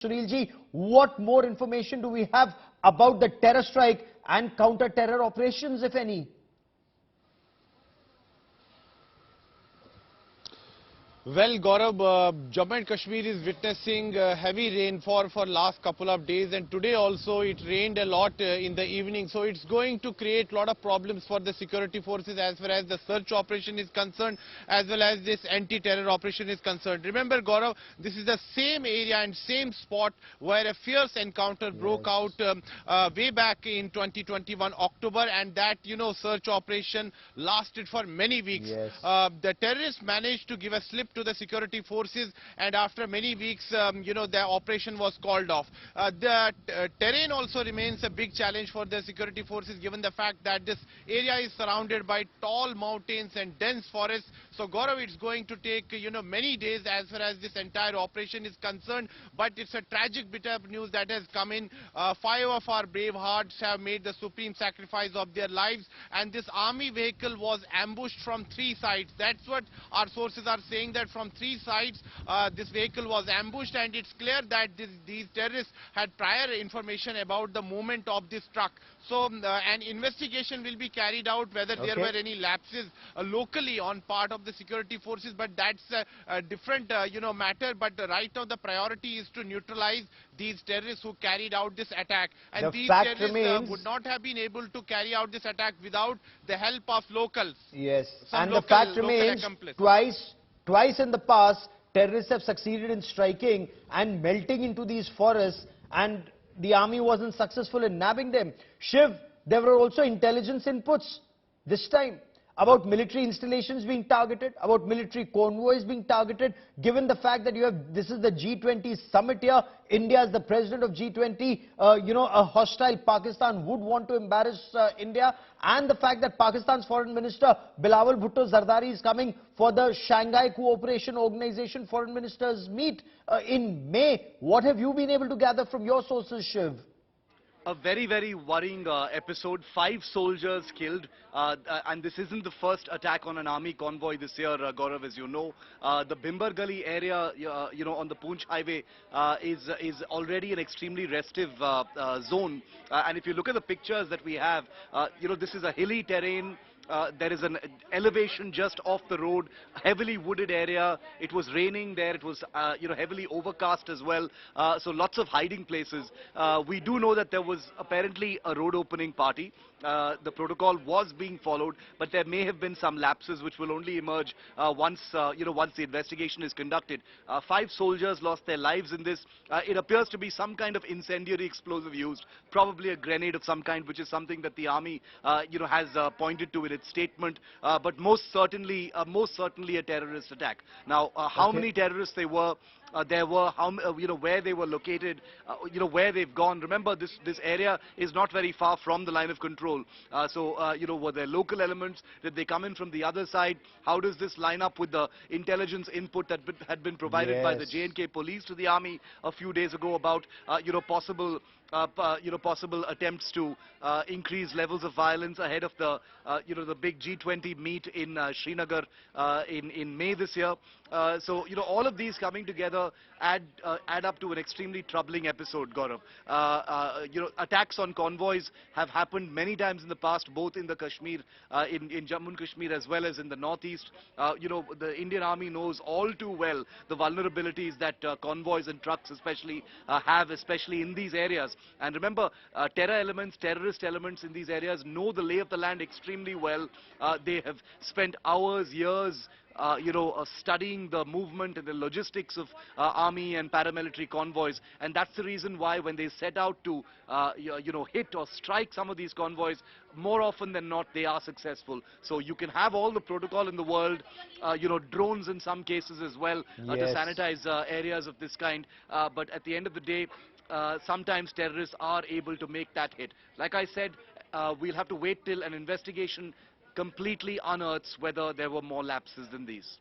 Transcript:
Sunilji, what more information do we have about the terror strike and counter-terror operations, if any? Well, Gaurav, Jammu and Kashmir is witnessing heavy rainfall for last couple of days, and today also it rained a lot in the evening. So it's going to create a lot of problems for the security forces as far as the search operation is concerned, as well as this anti-terror operation is concerned. Remember, Gaurav, this is the same area and same spot where a fierce encounter broke out way back in 2021 October, and that, search operation lasted for many weeks. The terrorists managed to give a slip to the security forces, and after many weeks, the operation was called off. The terrain also remains a big challenge for the security forces, given the fact that this area is surrounded by tall mountains and dense forests. So, Gaurav, it's going to take, many days as far as this entire operation is concerned, but it's a tragic bit of news that has come in. 5 of our brave hearts have made the supreme sacrifice of their lives, and this army vehicle was ambushed from 3 sides. That's what our sources are saying, that from 3 sides this vehicle was ambushed, and it's clear that these terrorists had prior information about the movement of this truck. So an investigation will be carried out whether there were any lapses locally on part of the security forces, but that's a different matter. But right now the priority is to neutralize these terrorists who carried out this attack, and these terrorists would not have been able to carry out this attack without the help of locals. Yes, and the fact remains, twice in the past, terrorists have succeeded in striking and melting into these forests, and the army wasn't successful in nabbing them. Shiv, there were also intelligence inputs this time about military installations being targeted, about military convoys being targeted, given the fact that this is the G20 summit here, India is the president of G20, a hostile Pakistan would want to embarrass India, and the fact that Pakistan's foreign minister Bilawal Bhutto Zardari is coming for the Shanghai Cooperation Organization foreign ministers meet in May. What have you been able to gather from your sources, Shiv? A very, very worrying episode. 5 soldiers killed, and this isn't the first attack on an army convoy this year, Gaurav, as you know. The Bhimber Gali area, on the Poonch highway is already an extremely restive zone. And if you look at the pictures that we have, this is a hilly terrain. There is an elevation just off the road, heavily wooded area. It was raining there. It was, heavily overcast as well. So lots of hiding places. We do know that there was apparently a road opening party. The protocol was being followed, but there may have been some lapses which will only emerge once the investigation is conducted. 5 soldiers lost their lives in this. It appears to be some kind of incendiary explosive used, probably a grenade of some kind, which is something that the army, has pointed to in its statement. But most certainly a terrorist attack. Now, how many terrorists there were, where they were located, where they've gone. Remember, this area is not very far from the line of control. Were there local elements? Did they come in from the other side? How does this line up with the intelligence input that had been provided by the J&K police to the army a few days ago about, possible attempts to increase levels of violence ahead of the big G20 meet in Srinagar in May this year. All of these coming together add up to an extremely troubling episode, Gaurav. Attacks on convoys have happened many times in the past, both in the Kashmir, in Jammu and Kashmir, as well as in the northeast. The Indian Army knows all too well the vulnerabilities that convoys and trucks especially have, especially in these areas. And remember, terrorist elements in these areas know the lay of the land extremely well. They have spent hours, years, studying the movement and the logistics of army and paramilitary convoys, and that's the reason why when they set out to hit or strike some of these convoys, more often than not they are successful. So you can have all the protocol in the world, drones in some cases as well, to sanitize areas of this kind, but at the end of the day, sometimes terrorists are able to make that hit. Like I said, we'll have to wait till an investigation completely unearths whether there were more lapses than these.